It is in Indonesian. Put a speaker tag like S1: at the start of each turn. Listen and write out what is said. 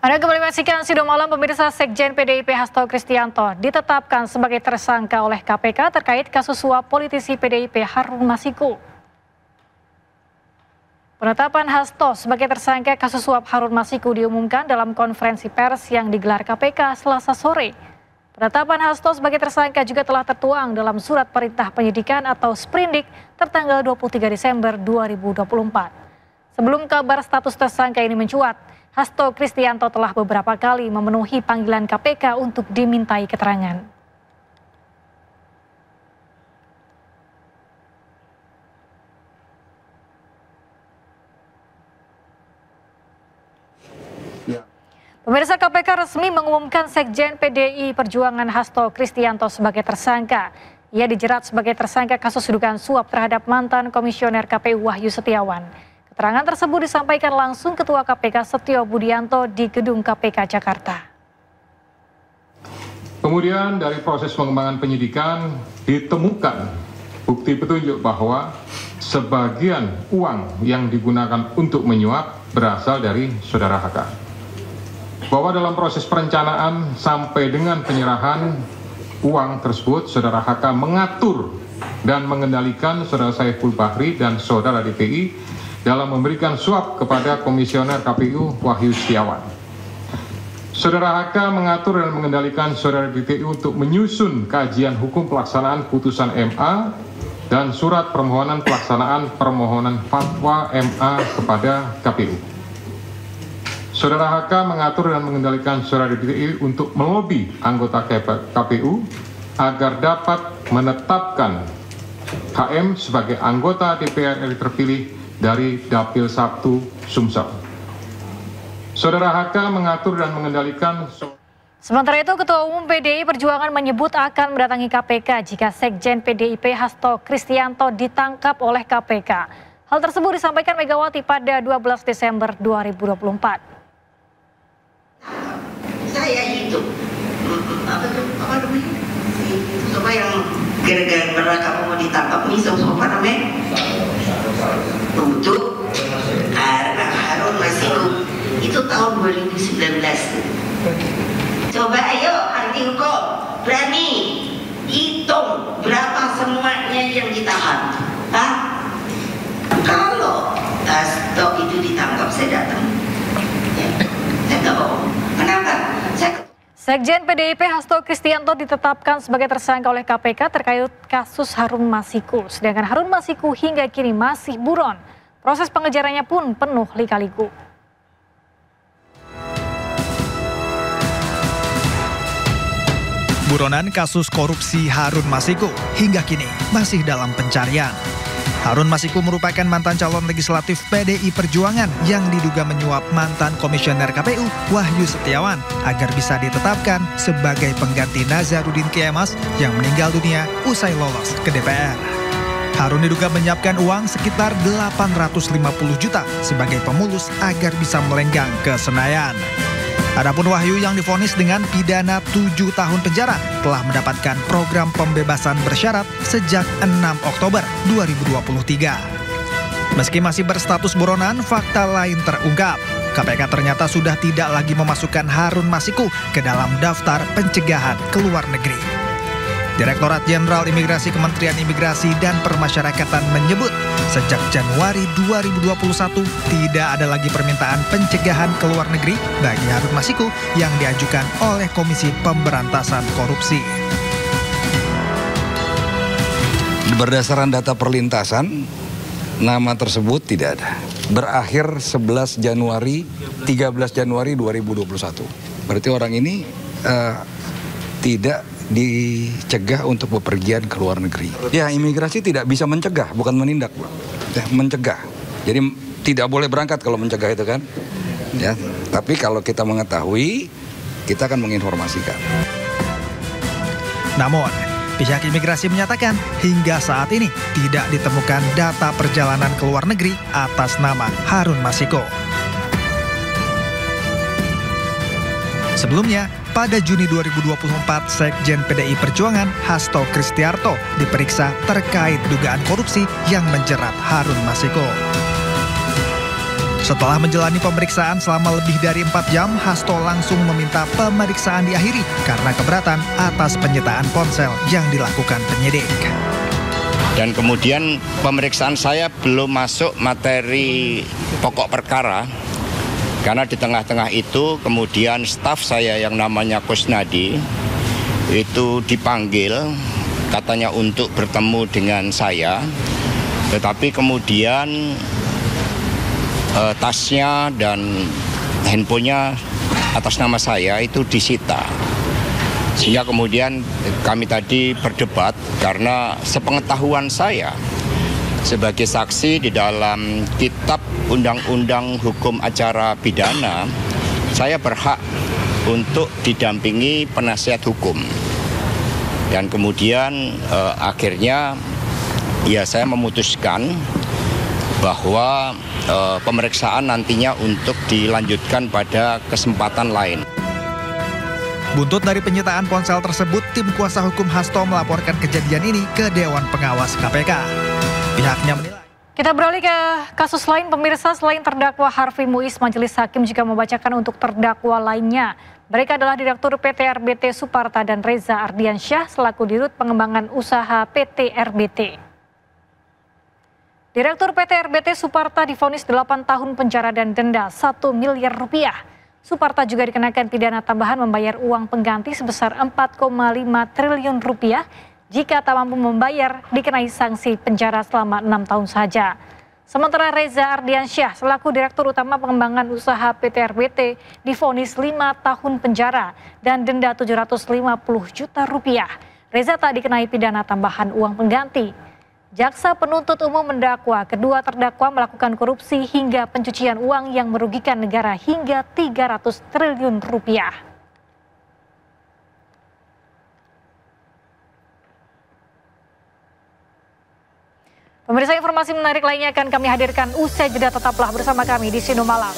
S1: Anda kembali menyaksikan Sido Malam. Pemirsa, Sekjen PDIP Hasto Kristianto ditetapkan sebagai tersangka oleh KPK terkait kasus suap politisi PDIP Harun Masiku. Penetapan Hasto sebagai tersangka kasus suap Harun Masiku diumumkan dalam konferensi pers yang digelar KPK Selasa sore. Penetapan Hasto sebagai tersangka juga telah tertuang dalam surat perintah penyidikan atau sprindik tertanggal 23 Desember 2024. Sebelum kabar status tersangka ini mencuat, Hasto Kristianto telah beberapa kali memenuhi panggilan KPK untuk dimintai keterangan. Pemirsa, KPK resmi mengumumkan Sekjen PDI Perjuangan Hasto Kristianto sebagai tersangka. Ia dijerat sebagai tersangka kasus dugaan suap terhadap mantan Komisioner KPU Wahyu Setiawan. Keterangan tersebut disampaikan langsung Ketua KPK Setio Budianto di Gedung KPK Jakarta.
S2: Kemudian dari proses pengembangan penyidikan ditemukan bukti petunjuk bahwa sebagian uang yang digunakan untuk menyuap berasal dari saudara HK. Bahwa dalam proses perencanaan sampai dengan penyerahan uang tersebut, saudara HK mengatur dan mengendalikan saudara Saiful Bahri dan saudara DPI dalam memberikan suap kepada Komisioner KPU Wahyu Setiawan. Saudara HK mengatur dan mengendalikan saudara DPI untuk menyusun kajian hukum pelaksanaan putusan MA dan surat permohonan pelaksanaan permohonan fatwa MA kepada KPU. Saudara HK mengatur dan mengendalikan saudara DPI untuk melobi anggota KPU agar dapat menetapkan HM sebagai anggota DPR RI terpilih dari Dapil 1 Sumsel. Saudara HK mengatur dan mengendalikan.
S1: Sementara itu, Ketua Umum PDI Perjuangan menyebut akan mendatangi KPK jika Sekjen PDIP Hasto Kristianto ditangkap oleh KPK. Hal tersebut disampaikan Megawati pada 12 Desember 2024.
S3: Saya hidup, apa namanya? Siapa yang gara-gara kamu mau ditangkap nih, siapa namanya? Untuk Harun Masiku itu tahun 2019. Coba ayo anti hukum berani hitung berapa semuanya yang ditahan. Kalau Hasto itu ditangkap, saya datang. Ya, saya nggak bohong. Kenapa?
S1: Sekjen PDIP Hasto Kristianto ditetapkan sebagai tersangka oleh KPK terkait kasus Harun Masiku. Sedangkan Harun Masiku hingga kini masih buron. Proses pengejarannya pun penuh lika-liku.
S4: Buronan kasus korupsi Harun Masiku hingga kini masih dalam pencarian. Harun Masiku merupakan mantan calon legislatif PDI Perjuangan yang diduga menyuap mantan Komisioner KPU Wahyu Setiawan agar bisa ditetapkan sebagai pengganti Nazarudin Kemas yang meninggal dunia usai lolos ke DPR. Harun diduga menyiapkan uang sekitar 850 juta sebagai pemulus agar bisa melenggang ke Senayan. Adapun Wahyu yang divonis dengan pidana 7 tahun penjara telah mendapatkan program pembebasan bersyarat sejak 6 Oktober 2023. Meski masih berstatus buronan, fakta lain terungkap. KPK ternyata sudah tidak lagi memasukkan Harun Masiku ke dalam daftar pencegahan ke luar negeri. Direktorat Jenderal Imigrasi Kementerian Imigrasi dan Permasyarakatan menyebut sejak Januari 2021 tidak ada lagi permintaan pencegahan ke luar negeri bagi Harun Masiku yang diajukan oleh Komisi Pemberantasan Korupsi.
S5: Berdasarkan data perlintasan, nama tersebut tidak ada. Berakhir 13 Januari 2021. Berarti orang ini tidak dicegah untuk bepergian ke luar negeri. Ya, imigrasi tidak bisa mencegah, bukan menindak, ya, mencegah. Jadi tidak boleh berangkat kalau mencegah itu kan. Ya, tapi kalau kita mengetahui, kita akan menginformasikan.
S4: Namun, pihak imigrasi menyatakan hingga saat ini tidak ditemukan data perjalanan ke luar negeri atas nama Harun Masiku. Sebelumnya, pada Juni 2024, Sekjen PDI Perjuangan Hasto Kristianto diperiksa terkait dugaan korupsi yang menjerat Harun Masiku. Setelah menjalani pemeriksaan selama lebih dari 4 jam, Hasto langsung meminta pemeriksaan diakhiri karena keberatan atas penyitaan ponsel yang dilakukan penyidik.
S6: Dan kemudian pemeriksaan saya belum masuk materi pokok perkara, karena di tengah-tengah itu kemudian staf saya yang namanya Kusnadi itu dipanggil katanya untuk bertemu dengan saya, tetapi kemudian tasnya dan handphonenya atas nama saya itu disita. Sehingga kemudian kami tadi berdebat karena sepengetahuan saya sebagai saksi di dalam kitab Undang-Undang Hukum Acara Pidana, saya berhak untuk didampingi penasihat hukum. Dan kemudian akhirnya ya saya memutuskan bahwa pemeriksaan nantinya untuk dilanjutkan pada kesempatan lain.
S4: Buntut dari penyitaan ponsel tersebut, tim kuasa hukum Hasto melaporkan kejadian ini ke Dewan Pengawas KPK. Pihaknya menilai.
S1: Kita beralih ke kasus lain, pemirsa. Selain terdakwa Harvey Muiz, majelis hakim juga membacakan untuk terdakwa lainnya. Mereka adalah Direktur PT RBT Suparta dan Reza Ardiansyah selaku Dirut Pengembangan Usaha PT RBT. Direktur PT RBT Suparta divonis 8 tahun penjara dan denda 1 miliar rupiah. Suparta juga dikenakan pidana tambahan membayar uang pengganti sebesar 4,5 triliun rupiah. Jika tak mampu membayar, dikenai sanksi penjara selama 6 tahun saja. Sementara Reza Ardiansyah selaku Direktur Utama Pengembangan Usaha PT RBT divonis 5 tahun penjara dan denda 750 juta rupiah. Reza tak dikenai pidana tambahan uang pengganti. Jaksa penuntut umum mendakwa kedua terdakwa melakukan korupsi hingga pencucian uang yang merugikan negara hingga 300 triliun rupiah. Pemirsa, informasi menarik lainnya akan kami hadirkan usai jeda. Tetaplah bersama kami di Sino Malam.